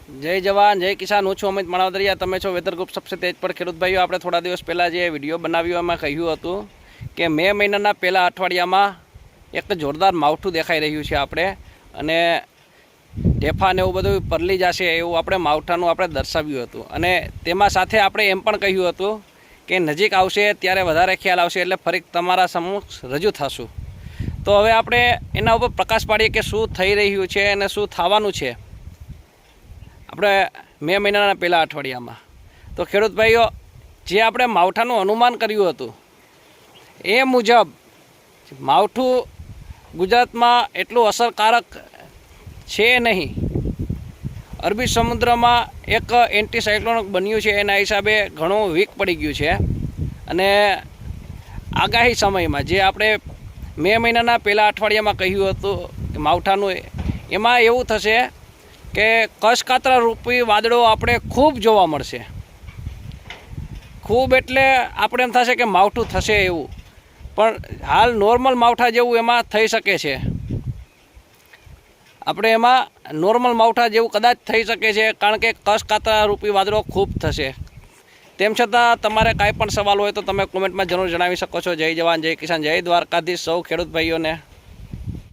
જય જવાન જય કિસાન। હું છું અમિત માણાવદરિયા, તમે છો વેધર ગ્રુપ સબસે તેજ પર ખેડૂત ભાઈઓ। આપણે થોડા દિવસ પહેલાં જે વિડીયો બનાવ્યો એમાં કહ્યું હતું કે મે મહિનાના પહેલા અઠવાડિયામાં એક જોરદાર માવઠું દેખાઈ રહ્યું છે આપણે, અને ઢેફા ને એવું બધું પરલી જશે એવું આપણે માવઠાનું આપણે દર્શાવ્યું હતું। અને તેમાં સાથે આપણે એમ પણ કહ્યું હતું કે નજીક આવશે ત્યારે વધારે ખ્યાલ આવશે, એટલે ફરી તમારા સમક્ષ રજૂ થશું। તો હવે આપણે એના ઉપર પ્રકાશ પાડીએ કે શું થઈ રહ્યું છે અને શું થવાનું છે આપણે મે મહિનાના પહેલા અઠવાડિયામાં। તો ખેડૂત ભાઈઓ, જે આપણે માવઠાનું અનુમાન કર્યું હતું એ મુજબ માવઠું ગુજરાતમાં એટલું અસરકારક છે નહીં। અરબી સમુદ્રમાં એક એન્ટી સાયક્લોન બન્યું છે, એના હિસાબે ઘણું વીક પડી ગયું છે। અને આગાહી સમયમાં જે આપણે મે મહિનાના પહેલા અઠવાડિયામાં કહ્યું હતું કે માવઠાનું, એમાં એવું થશે કે કસકાતરા રૂપી વાદળો આપણે ખૂબ જોવા મળશે। ખૂબ એટલે આપણે એમ થશે કે માવઠું થશે એવું, પણ હાલ નોર્મલ માવઠા જેવું એમાં થઈ શકે છે। આપણે એમાં નોર્મલ માવઠા જેવું કદાચ થઈ શકે છે, કારણ કે કસકાતરા રૂપી વાદળો ખૂબ થશે। તેમ છતાં તમારે કાંઈ પણ સવાલ હોય તો તમે કોમેન્ટમાં જરૂર જણાવી શકો છો। જય જવાન જય કિસાન, જય દ્વારકાધીશ સૌ ખેડૂત ભાઈઓને।